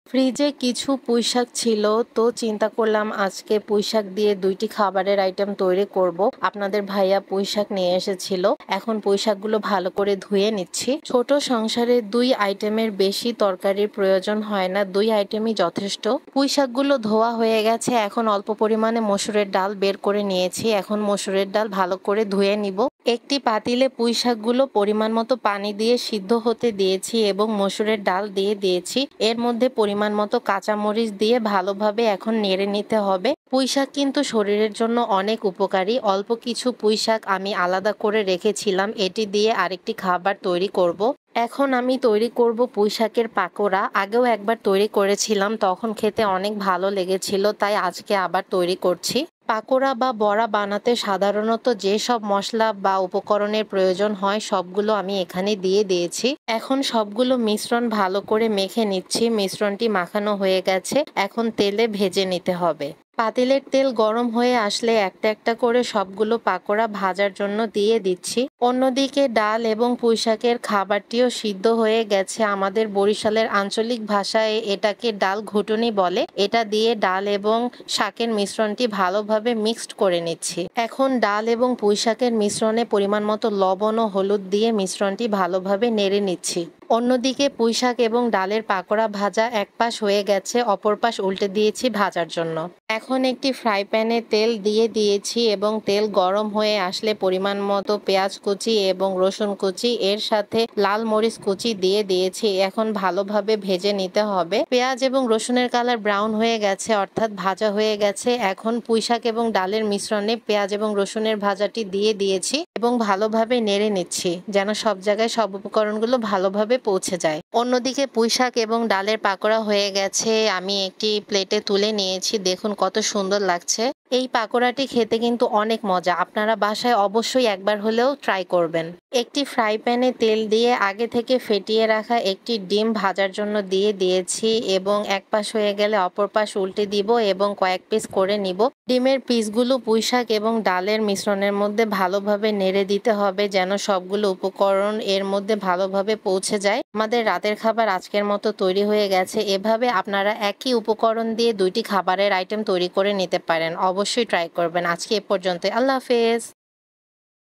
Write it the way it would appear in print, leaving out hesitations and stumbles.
ফ্রিজে কিছু পুঁইশাক ছিল, তো চিন্তা করলাম আজকে পুঁইশাক দিয়ে ২টি খাবারের আইটেম তৈরি করব। আপনাদের ভাইয়া পুঁইশাক নিয়ে এসেছিল। এখন পুঁইশাকগুলো ভালো করে ধুয়ে নিচ্ছি। ছোট সংসারে ২ আইটেমের বেশি তরকারির প্রয়োজন হয় না, ২ আইটেমই যথেষ্ট। পুঁইশাকগুলো ধোয়া হয়ে গেছে, এখন অল্প পরিমাণে মসুরের ডাল বের করে নিয়েছি। এখন মসুরের ডাল ভালো করে ধুয়ে নিব। একটি পাতিলে পুঁইশাকগুলো পরিমাণ মতো পানি দিয়ে সিদ্ধ হতে দিয়েছি এবং মসুরের ডাল দিয়ে দিয়েছি। এর মধ্যে পরিমাণ মতো কাঁচামরিচ দিয়ে ভালোভাবে এখন নেড়ে নিতে হবে। পুঁইশাক কিন্তু শরীরের জন্য অনেক উপকারী। অল্প কিছু পুঁইশাক আমি আলাদা করে রেখেছিলাম, এটি দিয়ে আরেকটি খাবার তৈরি করব। এখন আমি তৈরি করব পুঁইশাকের পাকোড়া। আগেও একবার তৈরি করেছিলাম, তখন খেতে অনেক ভালো লেগেছিল, তাই আজকে আবার তৈরি করছি। পাকোড়া বা বড়া বানাতে সাধারণত যেসব মশলা বা উপকরণের প্রয়োজন হয় সবগুলো আমি এখানে দিয়ে দিয়েছি। এখন সবগুলো মিশ্রণ ভালো করে মেখে নিচ্ছি। মিশ্রণটি মাখানো হয়ে গেছে, এখন তেলে ভেজে নিতে হবে। পাতিলের তেল গরম হয়ে আসলে একটা একটা করে সবগুলো পাকোড়া ভাজার জন্য দিয়ে দিচ্ছি। অন্যদিকে ডাল এবং পুঁইশাকের খাবারটিও সিদ্ধ হয়ে গেছে। আমাদের বরিশালের আঞ্চলিক ভাষায় এটাকে ডাল ঘুটুনি বলে। এটা দিয়ে ডাল এবং শাকের মিশ্রণটি ভালোভাবে মিক্সড করে নিচ্ছি। এখন ডাল এবং পুঁইশাকের মিশ্রণে পরিমাণ মতো লবণ ও হলুদ দিয়ে মিশ্রণটি ভালোভাবে নেড়ে নিচ্ছি। অন্যদিকে পুঁইশাক এবং ডালের পাকোড়া ভাজা এক পাশ হয়ে গেছে, অপর পাশ উল্টে দিয়েছি ভাজার জন্য। এখন একটি ফ্রাই প্যানে তেল দিয়ে দিয়েছি এবং তেল গরম হয়ে আসলে পরিমাণ মতো পেঁয়াজ কুচি এবং রসুন কুচি, এর সাথে লাল মরিচ কুচি দিয়ে দিয়েছি। এখন ভালোভাবে ভেজে নিতে হবে। পেঁয়াজ এবং রসুনের কালার ব্রাউন হয়ে গেছে, অর্থাৎ ভাজা হয়ে গেছে। এখন পুঁইশাক এবং ডালের মিশ্রণে পেঁয়াজ এবং রসুনের ভাজাটি দিয়ে দিয়েছি এবং ভালোভাবে নেড়ে নিচ্ছি, যেন সব জায়গায় সব উপকরণগুলো ভালোভাবে পৌঁছে যায়। অন্যদিকে পুঁইশাক এবং ডালের পাকোড়া হয়ে গেছে, আমি একটি প্লেটে তুলে নিয়েছি। দেখুন কত সুন্দর লাগছে। এই পাকোড়াটি খেতে কিন্তু অনেক মজা। আপনারা বাসায় অবশ্যই একবার হলেও ট্রাই করবেন। একটি ফ্রাই প্যানে তেল দিয়ে আগে থেকে ফেটিয়ে রাখা একটি ডিম ভাজার জন্য দিয়ে দিয়েছি এবং এক পাশ হয়ে গেলে অপর পাশ উল্টে দিব এবং কয়েক পিস করে নিব। ডিমের পিসগুলো পুঁইশাক এবং ডালের মিশ্রণের মধ্যে ভালোভাবে নেড়ে দিতে হবে, যেন সবগুলো উপকরণ এর মধ্যে ভালোভাবে পৌঁছে যায়। আমাদের রাতের খাবার আজকের মতো তৈরি হয়ে গেছে। এভাবে আপনারা একই উপকরণ দিয়ে ২টি খাবারের আইটেম তৈরি করে নিতে পারেন। অবশ্যই ট্রাই করবেন। আজকে এ পর্যন্ত। আল্লাহ হাফেজ।